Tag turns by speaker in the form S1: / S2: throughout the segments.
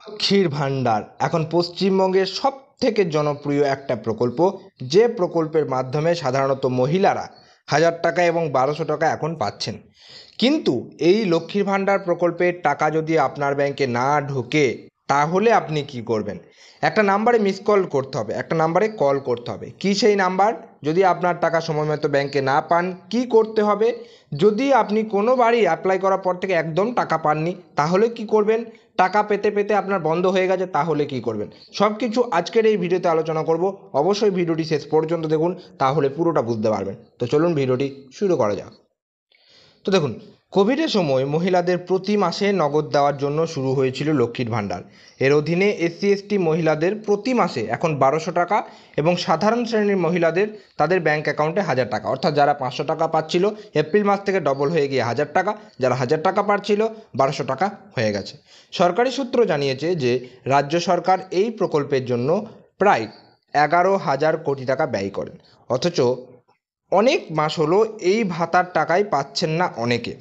S1: লক্ষ্মীর ভাণ্ডার এখন পশ্চিমবঙ্গের সবথেকে জনপ্রিয় একটা প্রকল্প, যে প্রকল্পের মাধ্যমে সাধারণত মহিলারা 1000 টাকা এবং 1200 টাকা এখন পাচ্ছেন। কিন্তু এই লক্ষ্মীর ভাণ্ডার প্রকল্পের টাকা যদি আপনার ব্যাংকে না ঢোকে তাহলে আপনি কি করবেন? একটা নাম্বারে মিস কল করতে হবে, একটা নাম্বারে কল করতে হবে। কি সেই নাম্বার? যদি আপনার টাকা সময়মতো ব্যাংকে না পান কি করতে হবে? যদি আপনি কোনোবারই অ্যাপ্লাই করার পর থেকে একদম টাকা পাননি তাহলে কি করবেন? টাকা পেতে পেতে আপনার বন্ধ হয়ে গেছে তাহলে কি করবেন? সব কিছু আজকের এই ভিডিওতে আলোচনা করব। অবশ্যই ভিডিওটি শেষ পর্যন্ত দেখুন, তাহলে পুরোটা বুঝতে পারবেন। তো চলুন ভিডিওটি শুরু করা যাক। তো দেখুন, কোভিডের সময় মহিলাদের প্রতি মাসে নগদ দেওয়ার জন্য শুরু হয়েছিল লক্ষ্মীর ভাণ্ডার। এর অধীনে SC/ST মহিলাদের প্রতি মাসে এখন 1200 টাকা এবং সাধারণ শ্রেণীর মহিলাদের তাদের ব্যাংক অ্যাকাউন্টে 1000 টাকা, অর্থাৎ যারা 500 টাকা পাচ্ছিল এপ্রিল মাস থেকে ডবল হয়ে গিয়ে 1000 টাকা, যারা 1000 টাকা পাচ্ছিল 1200 টাকা হয়ে গেছে। সরকারি সূত্র জানিয়েছে যে রাজ্য সরকার এই প্রকল্পের জন্য প্রায় 11,000 কোটি টাকা ব্যয় করেন, অথচ অনেক মাস হলো এই ভাতার টাকাই পাচ্ছেন না অনেকে।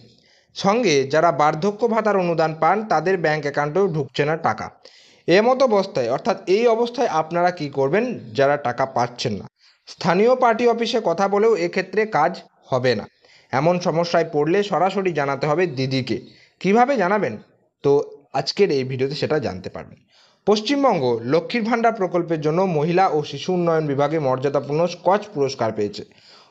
S1: সঙ্গে যারা বার্ধক্য ভাতার অনুদান পান তাদের ব্যাংক অ্যাকাউন্টেও ঢুকছে না টাকা। এমতো অবস্থায়, অর্থাৎ এই অবস্থায় আপনারা কি করবেন যারা টাকা পাচ্ছেন না? স্থানীয় পার্টি অফিসে কথা বলেও এক্ষেত্রে কাজ হবে না। এমন সমস্যায় পড়লে সরাসরি জানাতে হবে দিদিকে। কিভাবে জানাবেন? তো আজকের এই ভিডিওতে সেটা জানতে পারবেন। পশ্চিমবঙ্গ লক্ষ্মীর ভাণ্ডার প্রকল্পের জন্য মহিলা ও শিশু উন্নয়ন বিভাগে মর্যাদাপূর্ণ স্কচ পুরস্কার পেয়েছে।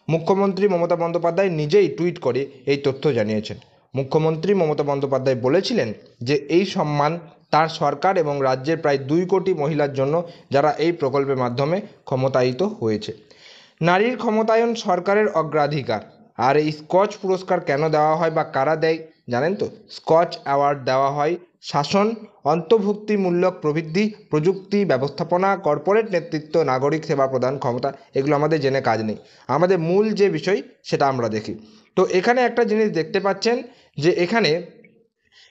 S1: মুখ্যমন্ত্রী মমতা বন্দ্যোপাধ্যায় নিজেই টুইট করে এই তথ্য জানিয়েছেন। মুখ্যমন্ত্রী মমতা বন্দ্যোপাধ্যায় বলেছিলেন যে এই সম্মান তার সরকার এবং রাজ্যের প্রায় 2 কোটি মহিলার জন্য যারা এই প্রকল্পের মাধ্যমে ক্ষমতায়িত হয়েছে। নারীর ক্ষমতায়ন সরকারের অগ্রাধিকার। আর এই স্কচ পুরস্কার কেন দেওয়া হয় বা কারা দেয় জানেন তো? স্কচ অ্যাওয়ার্ড দেওয়া হয় শাসন, অন্তর্ভুক্তিমূলক প্রবৃদ্ধি, প্রযুক্তি ব্যবস্থাপনা, কর্পোরেট নেতৃত্ব, নাগরিক সেবা প্রদান ক্ষমতা। এগুলো আমাদের জেনে কাজ নেই, আমাদের মূল যে বিষয় সেটা আমরা দেখি। তো এখানে একটা জিনিস দেখতে পাচ্ছেন যে এখানে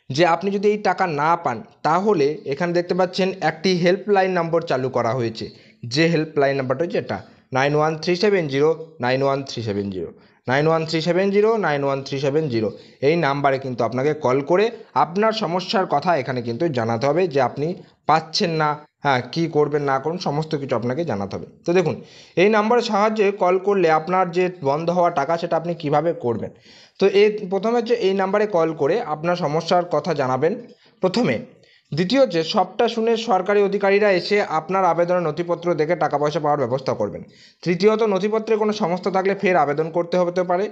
S1: যে আপনি যদি এই টাকা না পান তাহলে এখানে দেখতে পাচ্ছেন একটি হেল্পলাইন নম্বর চালু করা হয়েছে। যে হেল্পলাইন নাম্বারটা হচ্ছে এটা 9137091370, 9137091370। এই নাম্বারে কিন্তু আপনাকে কল করে আপনার সমস্যার কথা এখানে কিন্তু জানাতে হবে যে আপনি পাচ্ছেন না, হ্যাঁ কী করবেন না করুন সমস্ত কিছু আপনাকে জানাতে হবে। তো দেখুন, এই নাম্বারের সাহায্যে কল করলে আপনার যে বন্ধ হওয়া টাকা সেটা আপনি কিভাবে করবেন। তো প্রথমে হচ্ছে এই নাম্বারে কল করে আপনার সমস্যার কথা জানাবেন প্রথমে। দ্বিতীয় হচ্ছে সবটা শুনে সরকারি অধিকারীরা এসে আপনার আবেদনের নথিপত্র দেখে টাকা পয়সা পাওয়ার ব্যবস্থা করবেন। তৃতীয়ত নথিপত্রে কোনো সমস্যা থাকলে ফের আবেদন করতে হতে পারে।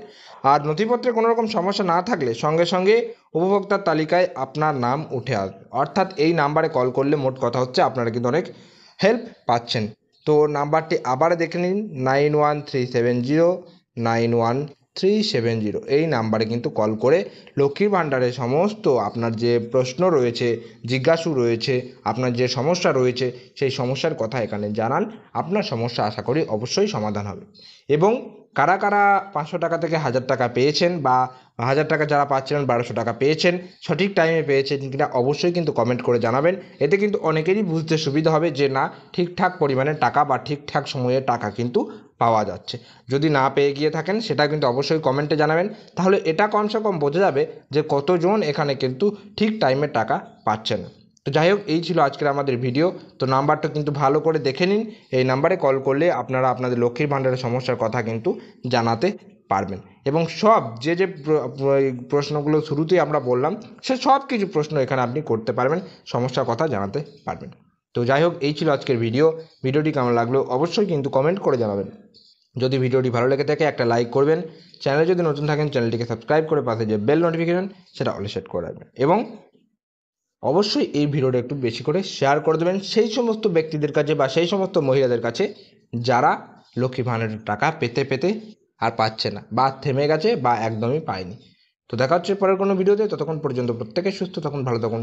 S1: আর নথিপত্রে কোনো রকম সমস্যা না থাকলে সঙ্গে সঙ্গে উপভোক্তার তালিকায় আপনার নাম উঠে আসবে। অর্থাৎ এই নাম্বারে কল করলে মোট কথা হচ্ছে আপনারা কিন্তু অনেক হেল্প পাচ্ছেন। তো নাম্বারটি আবার দেখে নিন, 9137091370। এই নাম্বারে কিন্তু কল করে লক্ষ্মীর ভাণ্ডারের সমস্ত আপনার যে প্রশ্ন রয়েছে, জিজ্ঞাসু রয়েছে, আপনার যে সমস্যা রয়েছে সেই সমস্যার কথা এখানে জানান। আপনার সমস্যা আশা করি অবশ্যই সমাধান হবে। এবং কারা কারা 500 টাকা থেকে 1000 টাকা পেয়েছেন বা 1000 টাকা যারা পাচ্ছিলেন 1200 টাকা পেয়েছেন, সঠিক টাইমে পেয়েছেন কিনা অবশ্যই কিন্তু কমেন্ট করে জানাবেন। এতে কিন্তু অনেকেরই বুঝতে সুবিধা হবে যে না, ঠিকঠাক পরিমাণে টাকা বা ঠিকঠাক সময়ে টাকা কিন্তু পাওয়া যাচ্ছে। যদি না পেয়ে গিয়ে থাকেন সেটা কিন্তু অবশ্যই কমেন্টে জানাবেন, তাহলে এটা কমসে কম বোঝা যাবে যে কতজন এখানে কিন্তু ঠিক টাইমে টাকা পাচ্ছে না। তো যাই হোক, এই ছিল আজকের আমাদের ভিডিও। তো নাম্বারটা কিন্তু ভালো করে দেখে নিন। এই নাম্বারে কল করলে আপনারা আপনাদের লক্ষ্মীর ভাণ্ডারের সমস্যার কথা কিন্তু জানাতে পারবেন। এবং সব যে যে প্রশ্নগুলো শুরুতেই আমরা বললাম সে সব কিছু প্রশ্ন এখানে আপনি করতে পারবেন, সমস্যার কথা জানাতে পারবেন। তো যাই হোক, এই ছিল আজকের ভিডিওটি কেমন লাগলো অবশ্যই কিন্তু কমেন্ট করে জানাবেন। যদি ভিডিওটি ভালো লেগে থাকে একটা লাইক করবেন, চ্যানেলে যদি নতুন থাকেন চ্যানেলটিকে সাবস্ক্রাইব করে পাশে যে বেল নোটিফিকেশন সেটা অল সেট করে রাখবেন। এবং অবশ্যই এই ভিডিওটা একটু বেশি করে শেয়ার করে দেবেন সেই সমস্ত ব্যক্তিদের কাছে বা সেই সমস্ত মহিলাদের কাছে যারা লক্ষ্মী ভাণ্ডারের টাকা পেতে পেতে আর পাচ্ছে না, বা থেমে গেছে বা একদমই পায়নি। তো দেখা হচ্ছে পরের কোনো ভিডিওতে। ততক্ষণ পর্যন্ত প্রত্যেকে সুস্থ থাকুন, ভালো থাকুন।